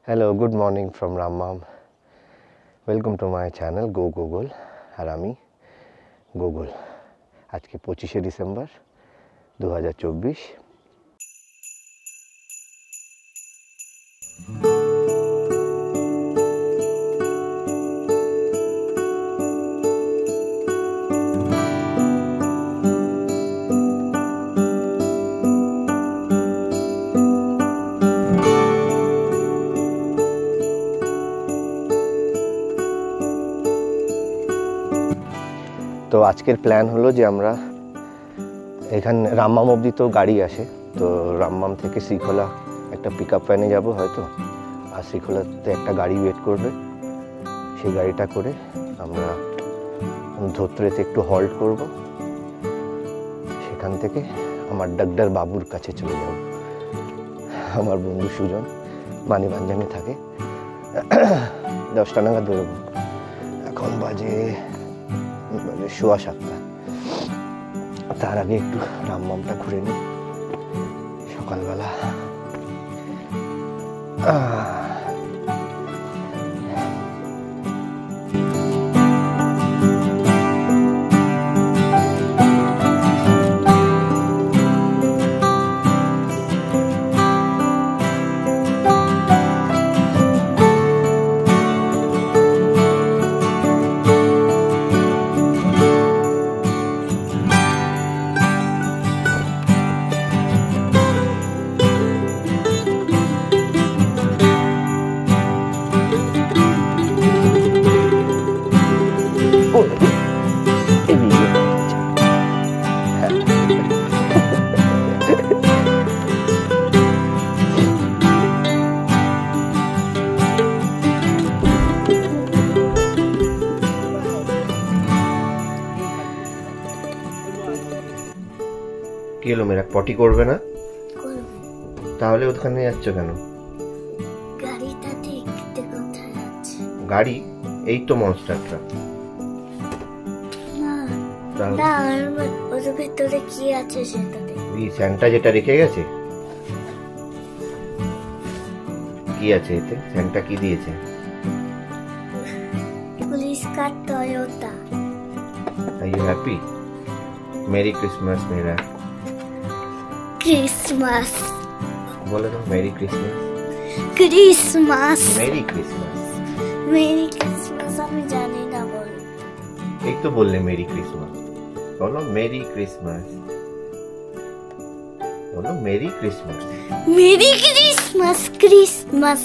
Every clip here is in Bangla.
Hello, good morning from Rammam. Welcome to my channel Go Google আর আমি Google। আজকে 25শে ডিসেম্বর 2024। তো আজকের প্ল্যান হলো যে আমরা এখানে রাম্মাম অবধি তো গাড়ি আসে, তো রাম্মাম থেকে শ্রীখোলা একটা পিক আপ ভ্যানে যাবো হয়তো, আর শ্রীখোলাতে একটা গাড়ি ওয়েট করবে, সেই গাড়িটা করে আমরা ধোত্রেতে একটু হল্ট করব, সেখান থেকে আমার ডাক্তার বাবুর কাছে চলে যাব। আমার বন্ধু সুজন মানিবাঞ্জানে থাকে। 10টা নাগাদ বেরোবো, এখন বাজে 7:15। তার আগে একটু রাম্মামটা ঘুরে নিই সকালবেলা। কি হলো, মেয়েরা পটি করবে না? তাহলে ওখানে যাচ্ছ কেন? গাড়িটা দেখতে কোথায় যাচ্ছে? গাড়ি এই তো মনস্টার ট্রাক। না, ওর ভিতরে কি আছে সেটা দেখ। এই স্যান্টা যেটা রেখে গেছে, কি আছে এতে? স্যান্টা কি দিয়েছে? Police car Toyota. Are you happy? Merry Christmas মেরা। ক্রিসমাস বলে তো, merry Christmas. Christmas merry Christmas. Merry Christmas আমি জানি না বল। এই তো বললে মেরি ক্রিসমাস। বলো মেরি ক্রিসমাস, বলো merry Christmas. Merry Christmas. Christmas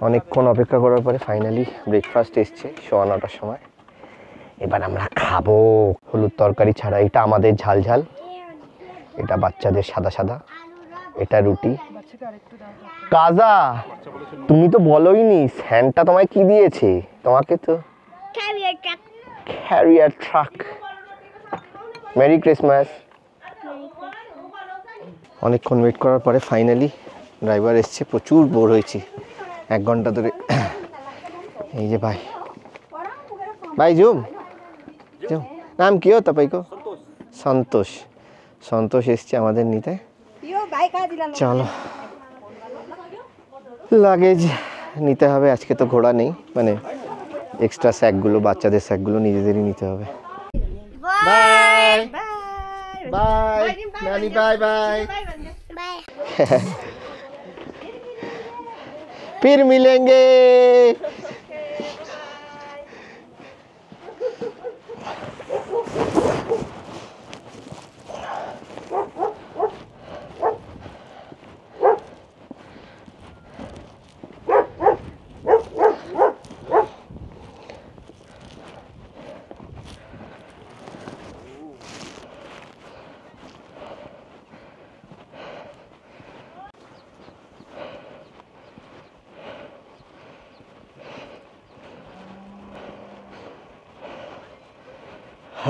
অনেকক্ষণ অপেক্ষা করার পরে ফাইনালি ব্রেকফাস্ট এসছে 9:15টার সময়। এবার আমরা খাবো হলুদ তরকারি ছাড়া। এটা আমাদের ঝাল ঝাল, এটা বাচ্চাদের সাদা সাদা, এটা রুটি। কাজা, তুমি তো বলোই নি স্যান্টা তোমায় কি দিয়েছে? তোমাকে তো ক্যারিয়ার ট্রাক। Merry Christmas. অনেকক্ষণ ওয়েট করার পরে ফাইনালি ড্রাইভার এসছে। প্রচুর বোর হয়েছি 1 ঘন্টা ধরে। এই যে ভাই, ভাই জুম জুম, নাম কি হতো ভাই? সন্তোষ। সন্তোষ এসছে আমাদের নিতে। চলো, লাগেজ নিতে হবে। আজকে তো ঘোড়া নেই, মানে এক্সট্রা স্যাকগুলো, বাচ্চাদের স্যাকগুলো নিজেদেরই নিতে হবে। বাই বাই নানি, বাই বাই। फिर मिलेंगे।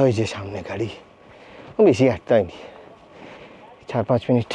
ওই যে সামনে গাড়ি, বেশি হাঁটতে হয়নি, 4-5 মিনিট।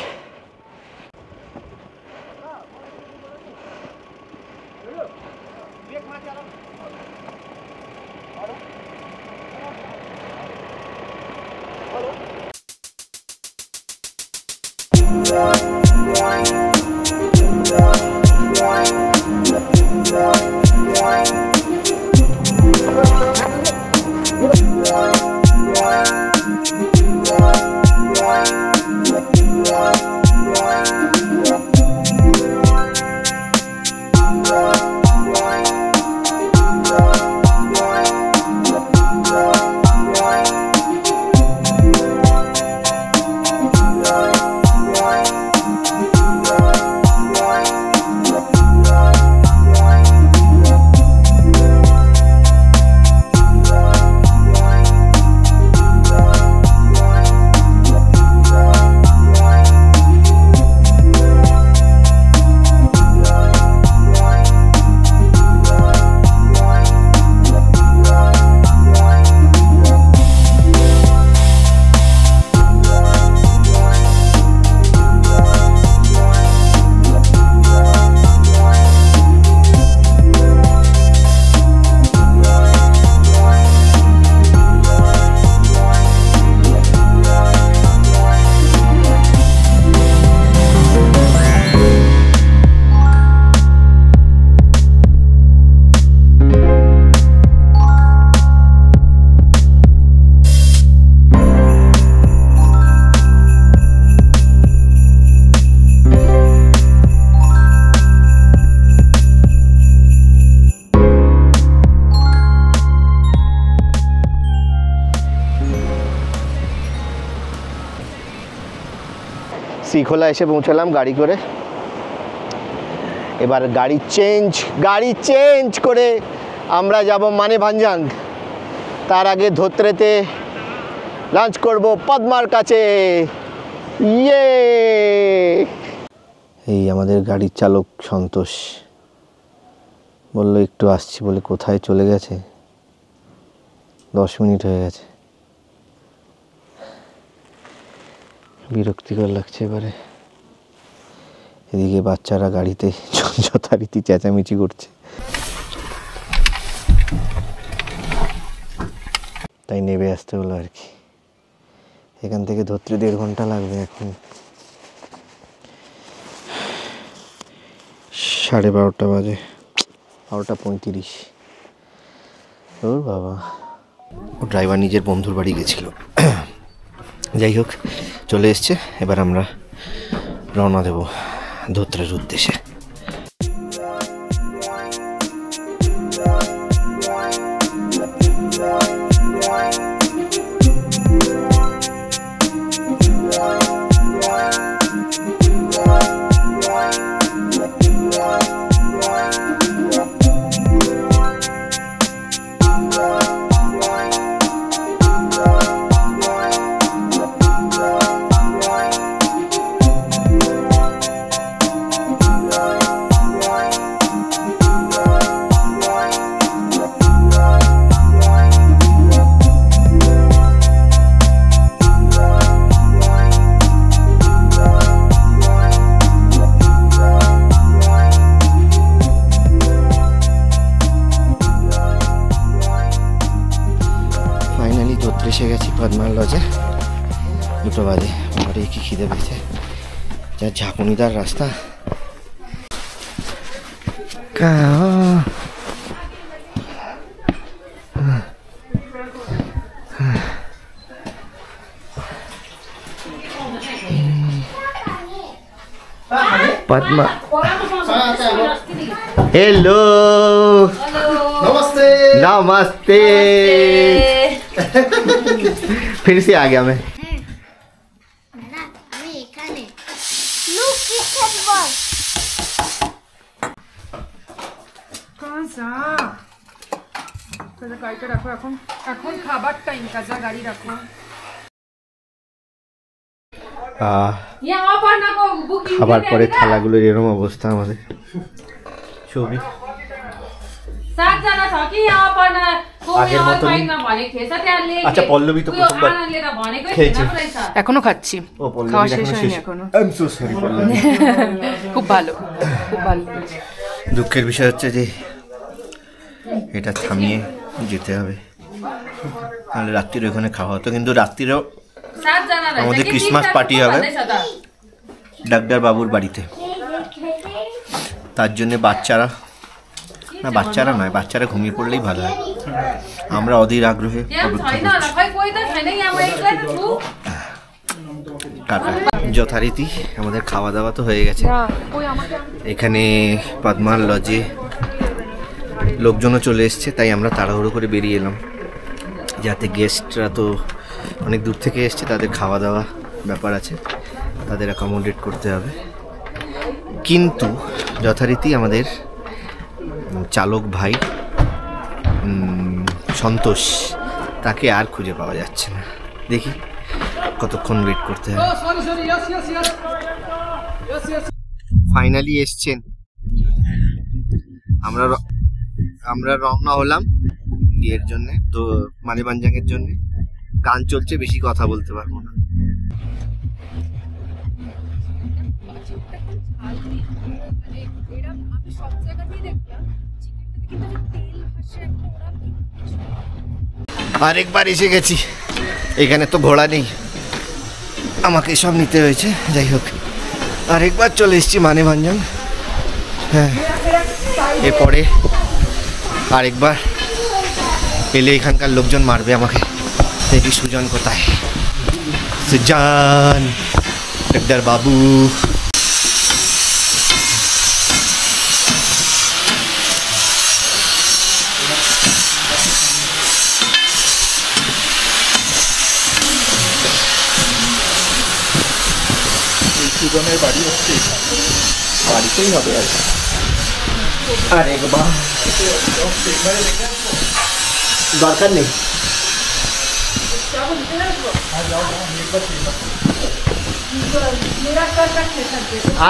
শ্রীখোলা এসে পৌঁছালাম গাড়ি করে। এবার গাড়ি চেঞ্জ করে আমরা যাব মানেভাঞ্জাং। তার আগে ধোত্রেতে লাঞ্চ করব পদ্মার কাছে। ইয়ে, এই আমাদের গাড়ির চালক সন্তোষ বলল একটু আসছি বলে কোথায় চলে গেছে, 10 মিনিট হয়ে গেছে। বিরক্তিকর লাগছে এবারে। এদিকে বাচ্চারা গাড়িতে যথারীতি চেঁচামেচি করছে, তাই নেবে আসতে হলো আর কি। এখান থেকে ধরতে 1.5 ঘন্টা লাগবে। এখন 12:30 বাজে, 12:35। ওর বাবা, ও ড্রাইভার নিজের বন্ধুর বাড়ি গেছিল। যাই হোক, চলে এসছে। এবার আমরা রওনা দেব ধোত্রের উদ্দেশ্যে। এসে গেছি পদ্মার লজে। 2টা বাজে। বাড়ি কি খিদে পেয়েছে, যা ঝাঁকুনিদার রাস্তা। पद्मा, हेलो, नमस्ते नमस्ते। फिर से आ गया मैं। গাড়িটা রাখো, এখন খাবার টাইম, কাজা গাড়ি রাখো। খাবার পরে থালাগুলোর এরকম অবস্থা আমাদের। ছবি আগের মতনই। আচ্ছা, পল্লবী তো প্রথমবার খেয়েছে, এখনো খাচ্ছি। ও পল্লবী এখনো শেষ। I am so sorry Pallavi. খুব ভালো, খুব ভালো। দুঃখের বিষয় হচ্ছে যে এটা থামিয়ে যেতে হবে, তাহলে রাত্রির ওখানে খাওয়া হতো। কিন্তু রাত্রিরেও আমাদের ক্রিসমাস পার্টি হবে, ডাক্তার বাবুর বাড়িতে। তার জন্য বাচ্চারা নয়, বাচ্চারা ঘুমিয়ে পড়লেই ভালো হয়। আমরা অধীর আগ্রহে অপেক্ষা করছি। টাটা। যথারীতি আমাদের খাওয়া দাওয়া তো হয়ে গেছে। এখানে পদ্মার লজে লোকজনও চলে এসছে, তাই আমরা তাড়াহুড়ো করে বেরিয়ে এলাম, যাতে গেস্টরা তো অনেক দূর থেকে এসছে, তাদের খাওয়া দাওয়া ব্যাপার আছে, তাদের অ্যাকোমোডেট করতে হবে। কিন্তু যথারীতি আমাদের চালক ভাই সন্তোষ, তাকে আর খুঁজে পাওয়া যাচ্ছে না। দেখি কতক্ষণ ওয়েট করতে হবে। ফাইনালি এসছেন। আমরা রওনা হলাম ইয়ের জন্য, তো মানিবাঞ্জাঙের জন্য। গান চলছে, বেশি কথা বলতে পারবো না। আরেকবার এসে গেছি, এখানে তো ঘোড়া নেই, আমাকে সব নিতে হয়েছে। যাই হোক, আরেকবার চলে এসেছি মানিবাঞ্জাং। হ্যাঁ, এরপরে আরেকবার এলে এখানকার লোকজন মারবে আমাকে। দেখি সুজন কোথায়। সুজন, ডাক্তার বাবু। সুজনের বাড়ি হচ্ছে বাড়িতেই হবে আর কি। আরেকবার দরকার নেই।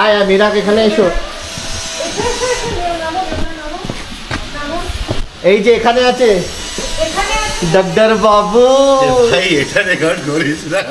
আয় মিরাক, এখানে এসো। এই যে এখানে আছে ডাক্তার বাবু। ভাই এটা রেকর্ড করিস না।